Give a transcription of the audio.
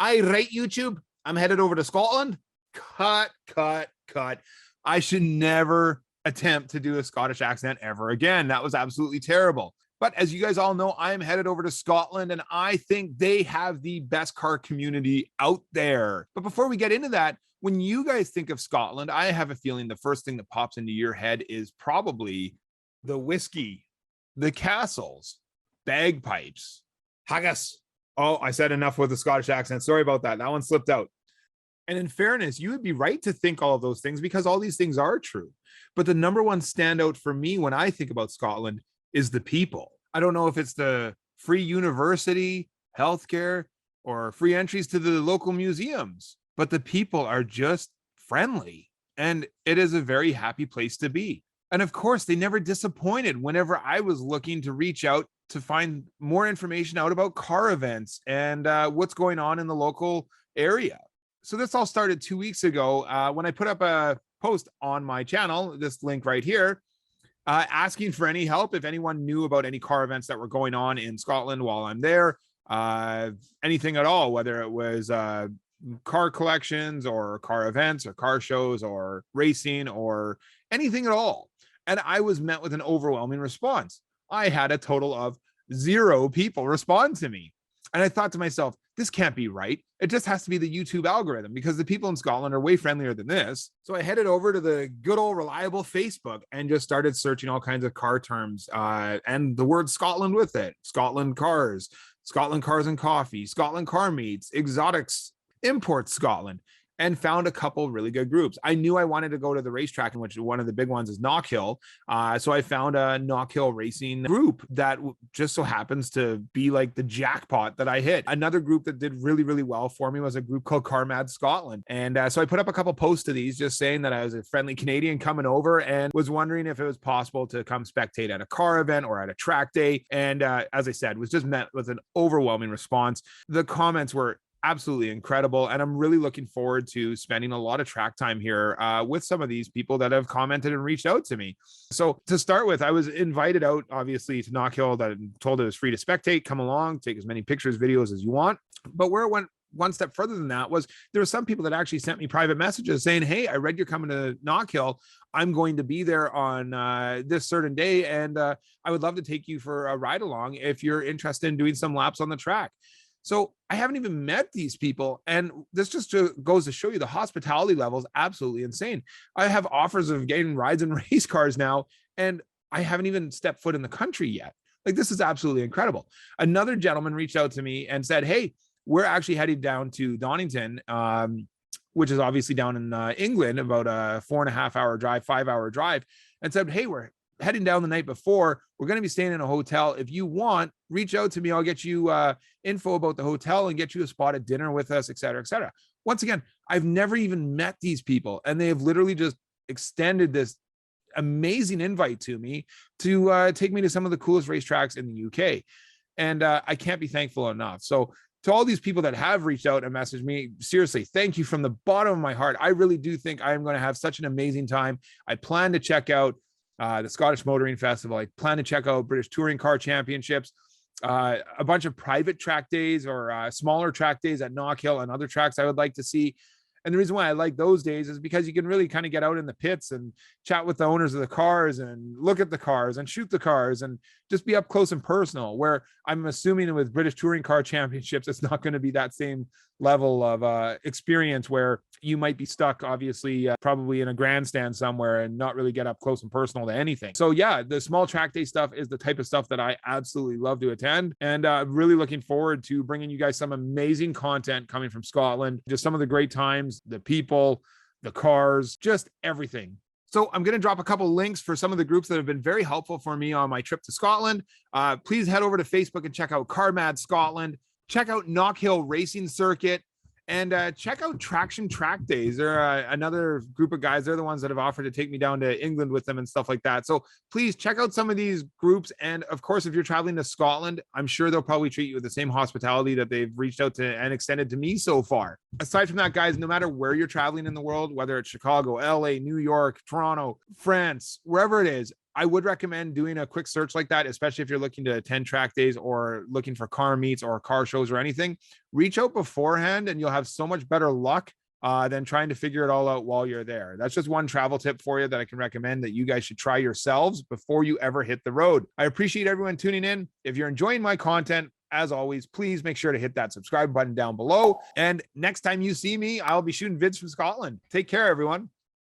I rate YouTube. I'm headed over to Scotland. Cut. I should never attempt to do a Scottish accent ever again. That was absolutely terrible. But as you guys all know, I am headed over to Scotland, and I think they have the best car community out there. But before we get into that, when you guys think of Scotland, I have a feeling the first thing that pops into your head is probably the whiskey, the castles, bagpipes, haggis. Oh, I said enough with the Scottish accent. Sorry about that. That one slipped out. And in fairness, you would be right to think all of those things because all these things are true. But the number one standout for me when I think about Scotland is the people. I don't know if it's the free university, healthcare, or free entries to the local museums, but the people are just friendly. And it is a very happy place to be. And of course, they never disappointed whenever I was looking to reach out to find more information out about car events and what's going on in the local area. So this all started 2 weeks ago when I put up a post on my channel, this link right here, asking for any help if anyone knew about any car events that were going on in Scotland while I'm there, anything at all, whether it was car collections or car events or car shows or racing or anything at all. And I was met with an overwhelming response. I had a total of 0 people respond to me. And I thought to myself, this can't be right. It just has to be the YouTube algorithm because the people in Scotland are way friendlier than this. So I headed over to the good old reliable Facebook and just started searching all kinds of car terms and the word Scotland with it. Scotland cars and coffee, Scotland car meets, exotics, imports Scotland, and found a couple really good groups. I knew I wanted to go to the racetrack, in which one of the big ones is Knockhill. So I found a Knockhill racing group that just so happens to be like the jackpot that I hit. Another group that did really, really well for me was a group called Car Mad Scotland. And so I put up a couple posts to these just saying that I was a friendly Canadian coming over and was wondering if it was possible to come spectate at a car event or at a track day. And as I said, was just met with an overwhelming response. The comments were absolutely incredible. And I'm really looking forward to spending a lot of track time here with some of these people that have commented and reached out to me. So to start with, I was invited out, obviously, to Knockhill, that I'm told it was free to spectate, come along, take as many pictures, videos as you want. But where it went one step further than that was there were some people that actually sent me private messages saying, hey, I read you're coming to Knockhill. I'm going to be there on this certain day. And I would love to take you for a ride along if you're interested in doing some laps on the track. So I haven't even met these people. And this just goes to show you the hospitality level is absolutely insane. I have offers of getting rides in race cars now, and I haven't even stepped foot in the country yet. Like, this is absolutely incredible. Another gentleman reached out to me and said, hey, we're actually heading down to Donington, which is obviously down in England, about a 4.5 hour drive, 5 hour drive, and said, hey, we're heading down the night before. We're going to be staying in a hotel. If you want, reach out to me. I'll get you info about the hotel and get you a spot at dinner with us, et cetera, et cetera. Once again, I've never even met these people, and they have literally just extended this amazing invite to me to take me to some of the coolest racetracks in the UK. And I can't be thankful enough. So to all these people that have reached out and messaged me, seriously, thank you from the bottom of my heart. I really do think I am going to have such an amazing time. I plan to check out the Scottish Motoring Festival. I plan to check out British Touring Car Championships, a bunch of private track days or smaller track days at Knockhill and other tracks I would like to see. And the reason why I like those days is because you can really kind of get out in the pits and chat with the owners of the cars and look at the cars and shoot the cars and just be up close and personal, where I'm assuming with British Touring Car Championships, it's not going to be that same level of experience where you might be stuck, obviously, probably in a grandstand somewhere and not really get up close and personal to anything. So yeah, the small track day stuff is the type of stuff that I absolutely love to attend. And really looking forward to bringing you guys some amazing content coming from Scotland, just some of the great times, the people, the cars, just everything. So I'm going to drop a couple links for some of the groups that have been very helpful for me on my trip to Scotland. Please head over to Facebook and check out Car Mad Scotland. Check out Knockhill Racing Circuit. And check out Traction Track Days. They're another group of guys. They're the ones that have offered to take me down to England with them and stuff like that. So please check out some of these groups. And of course, if you're traveling to Scotland, I'm sure they'll probably treat you with the same hospitality that they've reached out to and extended to me so far. Aside from that, guys, no matter where you're traveling in the world, whether it's Chicago, LA, New York, Toronto, France, wherever it is, I would recommend doing a quick search like that, especially if you're looking to attend track days or looking for car meets or car shows or anything. Reach out beforehand and you'll have so much better luck than trying to figure it all out while you're there. That's just one travel tip for you that I can recommend that you guys should try yourselves before you ever hit the road. I appreciate everyone tuning in. If you're enjoying my content, as always, please make sure to hit that subscribe button down below. And next time you see me, I'll be shooting vids from Scotland. Take care, everyone.